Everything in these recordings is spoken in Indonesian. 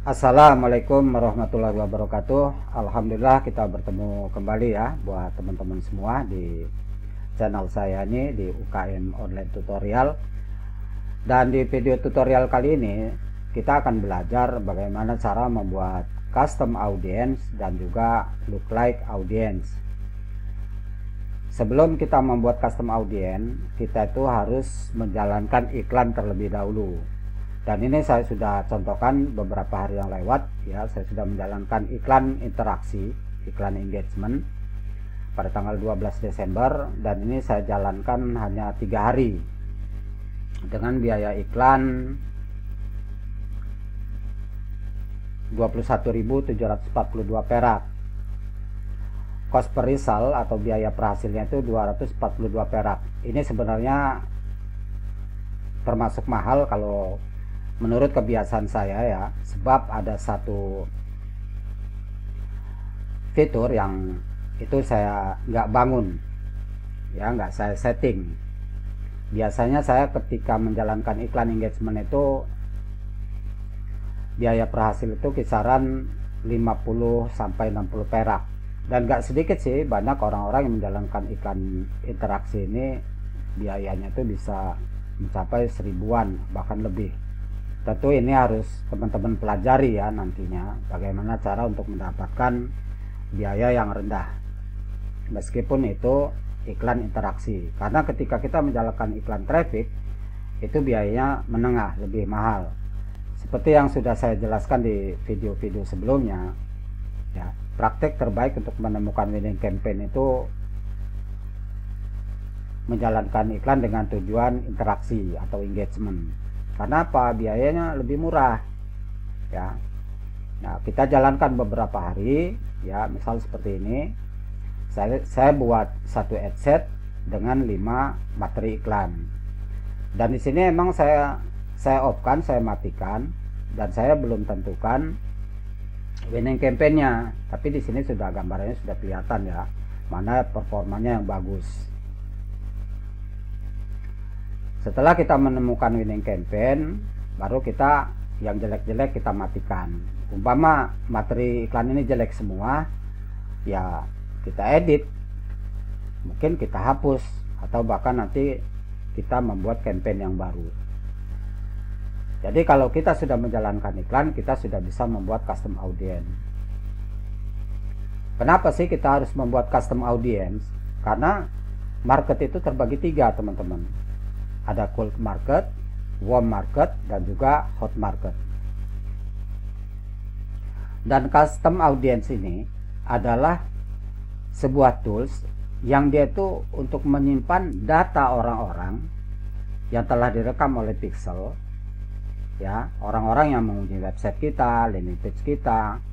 Assalamualaikum warahmatullahi wabarakatuh. Alhamdulillah kita bertemu kembali ya buat teman-teman semua di channel saya ini di UKM Online Tutorial. Dan di video tutorial kali ini kita akan belajar bagaimana cara membuat custom audience dan juga lookalike audience. Sebelum kita membuat custom audience, kita itu harus menjalankan iklan terlebih dahulu. Dan ini saya sudah contohkan beberapa hari yang lewat ya, saya sudah menjalankan iklan interaksi, iklan engagement pada tanggal 12 Desember, dan ini saya jalankan hanya 3 hari dengan biaya iklan 21.742 perak. Cost per result atau biaya per hasilnya itu 242 perak. Ini sebenarnya termasuk mahal kalau menurut kebiasaan saya ya, sebab ada satu fitur yang itu saya nggak bangun ya, nggak saya setting. Biasanya saya ketika menjalankan iklan engagement itu biaya per hasil itu kisaran 50 sampai 60 perak, dan nggak sedikit sih, banyak orang-orang yang menjalankan iklan interaksi ini biayanya itu bisa mencapai 1000-an bahkan lebih. Tentu ini harus teman-teman pelajari ya nantinya bagaimana cara untuk mendapatkan biaya yang rendah meskipun itu iklan interaksi, karena ketika kita menjalankan iklan traffic itu biayanya menengah, lebih mahal. Seperti yang sudah saya jelaskan di video-video sebelumnya ya, praktek terbaik untuk menemukan winning campaign itu menjalankan iklan dengan tujuan interaksi atau engagement. Karena apa? Biayanya lebih murah ya. Nah, kita jalankan beberapa hari ya, misal seperti ini. Saya buat satu ad set dengan 5 materi iklan. Dan di sini emang saya off-kan, saya matikan, dan saya belum tentukan winning campaign-nya. Tapi di sini sudah gambarnya sudah kelihatan ya, mana performanya yang bagus. Setelah kita menemukan winning campaign, baru kita yang jelek-jelek kita matikan. Umpama materi iklan ini jelek semua, ya kita edit, mungkin kita hapus, atau bahkan nanti kita membuat campaign yang baru. Jadi kalau kita sudah menjalankan iklan, kita sudah bisa membuat custom audience. Kenapa sih kita harus membuat custom audience? Karena market itu terbagi 3 teman-teman. Ada cold market, warm market, dan juga hot market. Dan custom audience ini adalah sebuah tools yang dia itu untuk menyimpan data orang-orang yang telah direkam oleh Pixel ya, orang-orang yang mengunjungi website kita, landing page kita,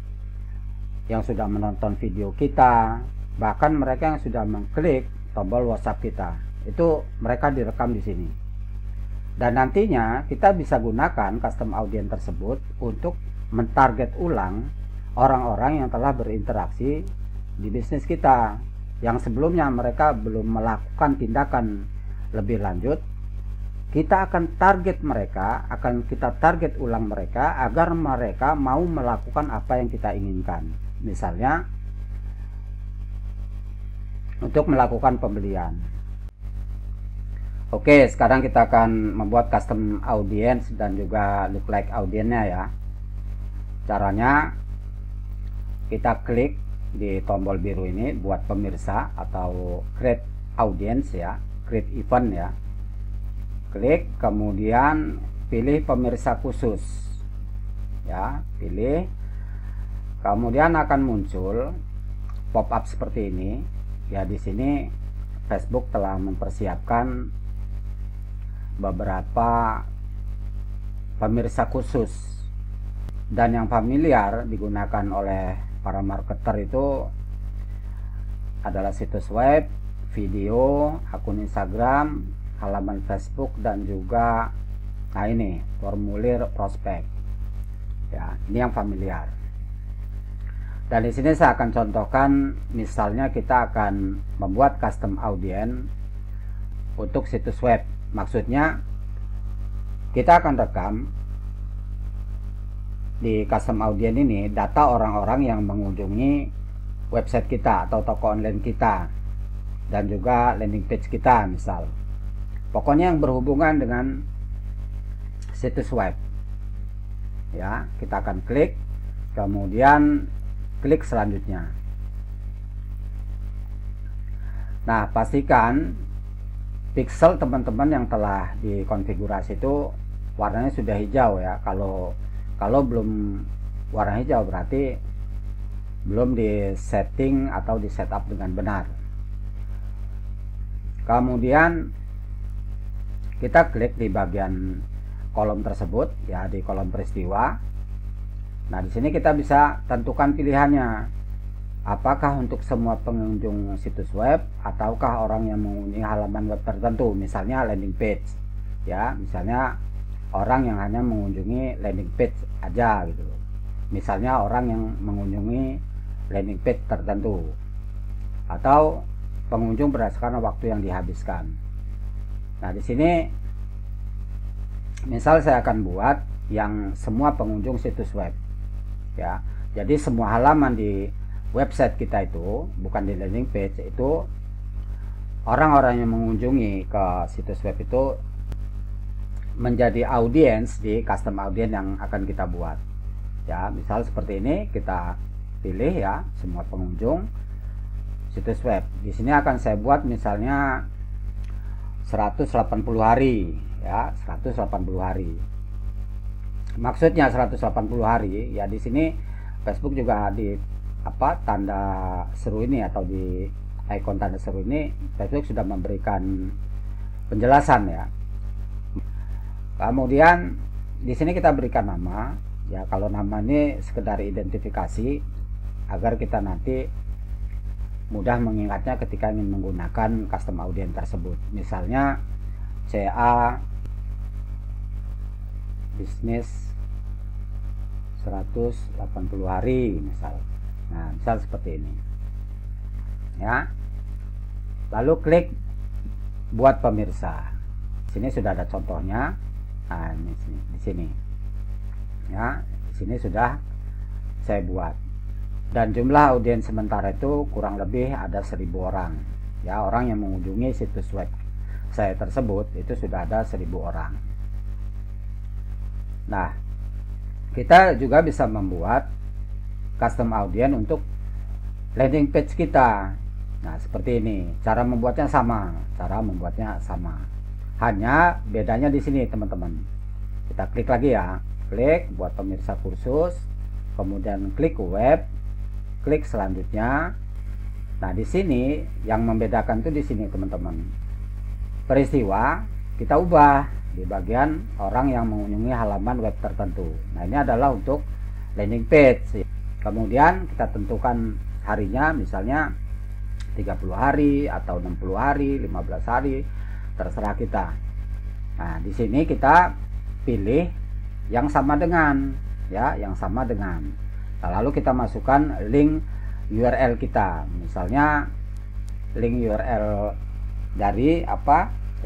yang sudah menonton video kita, bahkan mereka yang sudah mengklik tombol WhatsApp kita, itu mereka direkam di sini. Dan nantinya kita bisa gunakan custom audience tersebut untuk mentarget ulang orang-orang yang telah berinteraksi di bisnis kita, yang sebelumnya mereka belum melakukan tindakan lebih lanjut. Kita akan target mereka, akan kita target ulang mereka agar mereka mau melakukan apa yang kita inginkan. Misalnya untuk melakukan pembelian. Oke, sekarang kita akan membuat custom audience dan juga lookalike audience-nya ya. Caranya kita klik di tombol biru ini buat pemirsa atau create audience ya, create event ya. Klik, kemudian pilih pemirsa khusus ya, pilih. Kemudian akan muncul pop up seperti ini ya. Di sini Facebook telah mempersiapkan beberapa pemirsa khusus, dan yang familiar digunakan oleh para marketer itu adalah situs web, video, akun Instagram, halaman Facebook, dan juga nah ini formulir prospek ya. Ini yang familiar. Dan di sini saya akan contohkan, misalnya kita akan membuat custom audience untuk situs web. Maksudnya kita akan rekam di custom audience ini data orang-orang yang mengunjungi website kita atau toko online kita dan juga landing page kita misal. Pokoknya yang berhubungan dengan situs web. Ya, kita akan klik, kemudian klik selanjutnya. Nah, pastikan pixel teman-teman yang telah dikonfigurasi itu warnanya sudah hijau ya. Kalau belum warna hijau berarti belum di setting atau di setup dengan benar. Kemudian kita klik di bagian kolom tersebut ya, di kolom peristiwa. Nah, di sini kita bisa tentukan pilihannya. Apakah untuk semua pengunjung situs web ataukah orang yang mengunjungi halaman web tertentu, misalnya landing page. Ya, misalnya orang yang hanya mengunjungi landing page aja gitu. Misalnya orang yang mengunjungi landing page tertentu atau pengunjung berdasarkan waktu yang dihabiskan. Nah, di sini misal saya akan buat yang semua pengunjung situs web. Ya. Jadi semua halaman di website kita itu, bukan di landing page, itu orang-orang yang mengunjungi ke situs web itu menjadi audiens di custom audience yang akan kita buat. Ya, misal seperti ini kita pilih ya, semua pengunjung situs web. Di sini akan saya buat misalnya 180 hari ya, 180 hari. Maksudnya 180 hari ya, di sini Facebook juga di tanda seru ini atau di ikon tanda seru ini Facebook sudah memberikan penjelasan ya. Kemudian di sini kita berikan nama ya, kalau nama ini sekedar identifikasi agar kita nanti mudah mengingatnya ketika ingin menggunakan custom audience tersebut. Misalnya CA bisnis 180 hari misal. Nah, misal seperti ini ya. Lalu klik buat pemirsa. Sini sudah ada contohnya. Nah, ini di sini ya, di sini sudah saya buat. Dan jumlah audiens sementara itu kurang lebih ada 1000 orang ya. Orang yang mengunjungi situs web saya tersebut itu sudah ada 1000 orang. Nah, kita juga bisa membuat custom audience untuk landing page kita. Nah, seperti ini. Cara membuatnya sama. Hanya bedanya di sini, teman-teman. Kita klik lagi ya. Klik buat pemirsa kursus, kemudian klik web, klik selanjutnya. Nah, di sini yang membedakan tuh di sini, teman-teman. Peristiwa kita ubah di bagian orang yang mengunjungi halaman web tertentu. Nah, ini adalah untuk landing page. Kemudian kita tentukan harinya, misalnya 30 hari atau 60 hari, 15 hari, terserah kita. Nah, di sini kita pilih yang sama dengan ya, yang sama dengan. Nah, lalu kita masukkan link URL kita. Misalnya link URL dari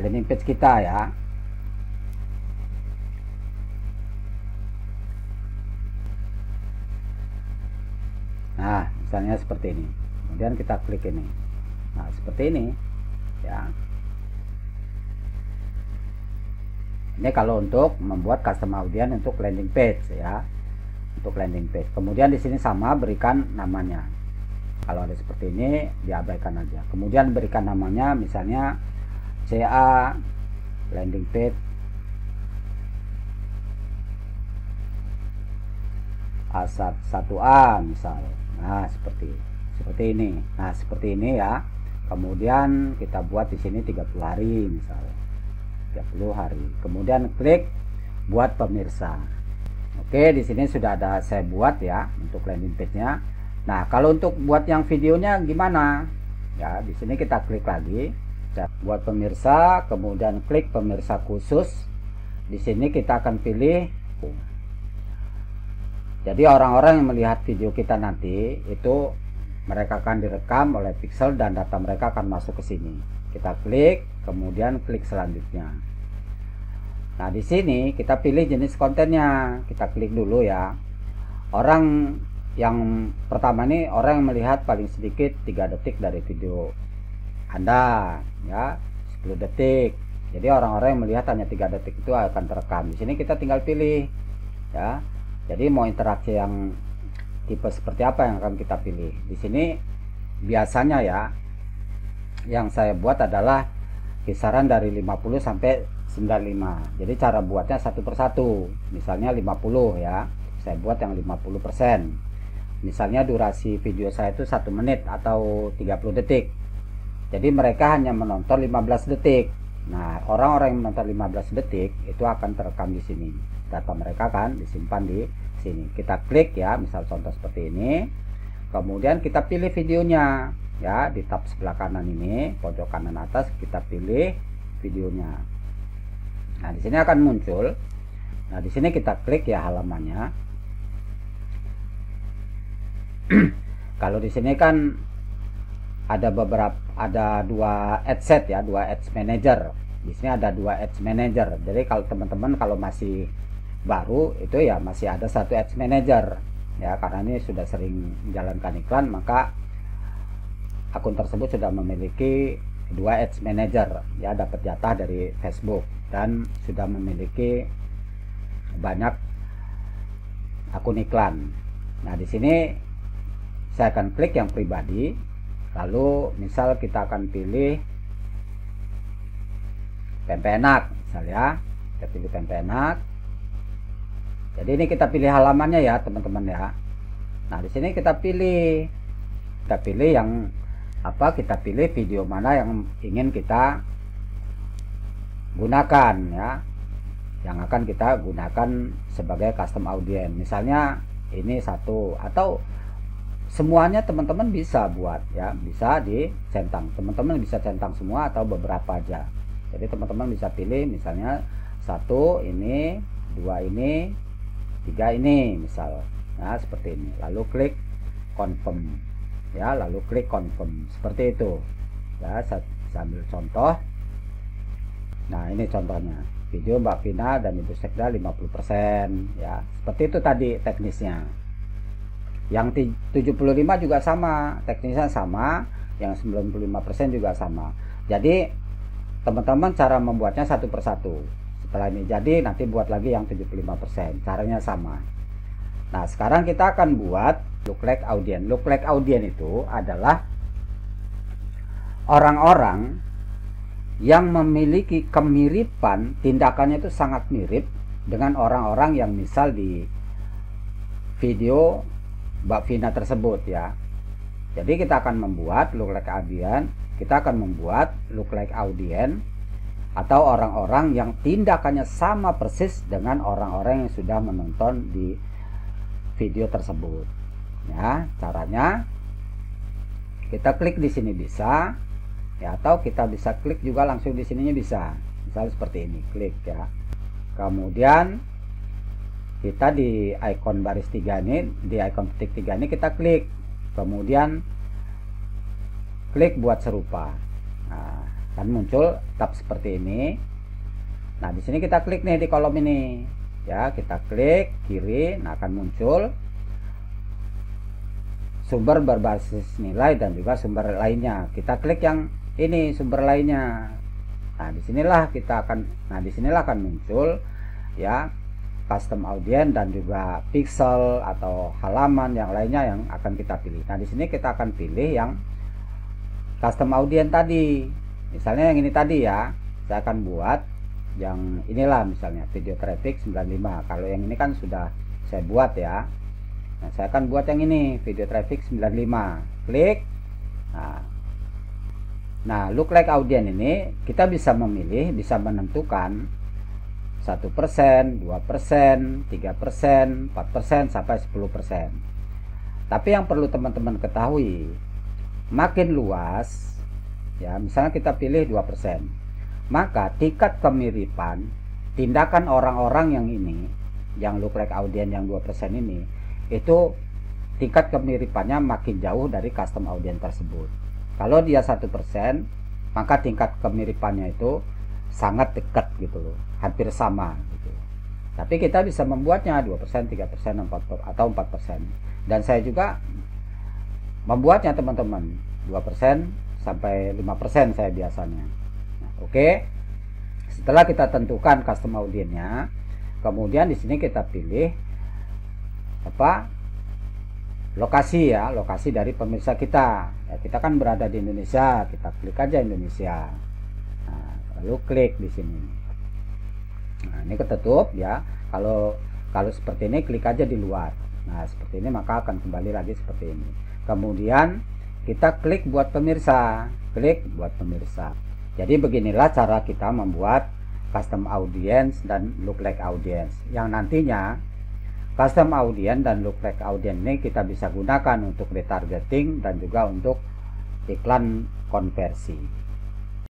landing page kita ya. Nah, misalnya seperti ini. Kemudian kita klik ini. Nah, seperti ini ya. Ini kalau untuk membuat custom audience untuk landing page ya. Untuk landing page. Kemudian di sini sama, berikan namanya. Kalau ada seperti ini diabaikan aja. Kemudian berikan namanya misalnya CA landing page A1A misal. Nah, seperti ini. Nah, seperti ini ya. Kemudian kita buat di sini 30 hari misal. 30 hari. Kemudian klik buat pemirsa. Oke, di sini sudah ada saya buat ya untuk landing page-nya. Nah, kalau untuk buat yang videonya gimana? Ya, di sini kita klik lagi buat pemirsa, kemudian klik pemirsa khusus. Di sini kita akan pilih. Jadi orang-orang yang melihat video kita nanti itu mereka akan direkam oleh Pixel dan data mereka akan masuk ke sini. Kita klik, kemudian klik selanjutnya. Nah, di sini kita pilih jenis kontennya. Kita klik dulu ya. orang yang pertama ini, orang yang melihat paling sedikit 3 detik dari video Anda ya, 10 detik. Jadi orang-orang yang melihat hanya 3 detik itu akan terekam. Di sini kita tinggal pilih ya. Jadi mau interaksi yang tipe seperti apa yang akan kita pilih. Di sini biasanya ya yang saya buat adalah kisaran dari 50 sampai 95. Jadi cara buatnya satu persatu. Misalnya 50 ya, saya buat yang 50%. Misalnya durasi video saya itu 1 menit atau 30 detik. Jadi mereka hanya menonton 15 detik. Nah, orang-orang yang menonton 15 detik itu akan terekam di sini. Data mereka kan disimpan di sini. Kita klik ya, misal contoh seperti ini. Kemudian kita pilih videonya ya, di tab sebelah kanan ini, pojok kanan atas kita pilih videonya. Nah, di sini akan muncul. Nah, di sini kita klik ya halamannya. Kalau di sini kan ada dua ad set ya, 2 ads manager. Di sini ada 2 ads manager. Jadi kalau teman-teman kalau masih baru itu ya masih ada 1 ads manager ya, karena ini sudah sering menjalankan iklan, maka akun tersebut sudah memiliki 2 ads manager ya, dapat jatah dari Facebook dan sudah memiliki banyak akun iklan. Nah, di sini saya akan klik yang pribadi, lalu misal kita akan pilih pempenak misal ya, kita pilih pempenak. Jadi ini kita pilih halamannya ya teman-teman ya. Nah, di sini kita pilih yang apa, kita pilih video mana yang ingin kita gunakan ya, yang akan kita gunakan sebagai custom audience. Misalnya ini satu atau semuanya teman-teman bisa buat ya, bisa dicentang. Teman-teman bisa centang semua atau beberapa aja. Jadi teman-teman bisa pilih misalnya 1 ini, 2 ini, 3 ini misal. Nah, seperti ini. Lalu klik confirm ya, lalu klik confirm seperti itu ya. Saya ambil contoh. Nah, ini contohnya video Mbak Vina dan Ibu Sekda 50% ya, seperti itu tadi teknisnya. Yang 75 juga sama, teknisnya sama. Yang 95% juga sama. Jadi teman-teman cara membuatnya satu persatu. Setelah ini jadi nanti buat lagi yang 75%, caranya sama. Nah, sekarang kita akan buat lookalike audience. Lookalike audience itu adalah orang-orang yang memiliki kemiripan, tindakannya itu sangat mirip dengan orang-orang yang misal di video Mbak Vina tersebut ya. Jadi kita akan membuat lookalike audience, kita akan membuat lookalike audience atau orang-orang yang tindakannya sama persis dengan orang-orang yang sudah menonton di video tersebut. Ya, caranya kita klik di sini bisa ya, atau kita bisa klik juga langsung di sininya bisa. Misalnya seperti ini, klik ya. Kemudian kita di icon baris 3 ini, di icon titik 3 ini kita klik. Kemudian klik buat serupa. Nah, kan muncul tab seperti ini. Nah, di sini kita klik nih di kolom ini. Ya, kita klik kiri, nah akan muncul sumber berbasis nilai dan juga sumber lainnya. Kita klik yang ini sumber lainnya. Nah, disinilah akan muncul ya custom audience dan juga pixel atau halaman yang lainnya yang akan kita pilih. Nah, di sini kita akan pilih yang custom audience tadi. Misalnya yang ini tadi ya, saya akan buat yang inilah misalnya video traffic 95. Kalau yang ini kan sudah saya buat ya. Nah, saya akan buat yang ini video traffic 95. Klik. Nah, lookalike audience ini kita bisa memilih, bisa menentukan 1%, 2%, 3%, 4% sampai 10%. Tapi yang perlu teman-teman ketahui, makin luas ya, misalnya kita pilih 2%, maka tingkat kemiripan tindakan orang-orang yang ini, yang lookalike audience yang 2% ini, itu tingkat kemiripannya makin jauh dari custom audience tersebut. Kalau dia 1%, maka tingkat kemiripannya itu sangat dekat gitu loh, hampir sama gitu. Tapi kita bisa membuatnya 2%, 3%, 4%, atau 4%. Dan saya juga membuatnya teman-teman 2% sampai 5% saya biasanya. Nah, oke. Setelah kita tentukan custom audiensnya, kemudian di sini kita pilih lokasi ya, lokasi dari pemirsa kita. Ya, kita kan berada di Indonesia, kita klik aja Indonesia. Nah, lalu klik di sini. Nah, ini ketutup ya. Kalau seperti ini klik aja di luar. Nah, seperti ini maka akan kembali lagi seperti ini. Kemudian kita klik buat pemirsa, klik buat pemirsa. Jadi beginilah cara kita membuat custom audience dan lookalike audience, yang nantinya custom audience dan lookalike audience ini kita bisa gunakan untuk retargeting dan juga untuk iklan konversi.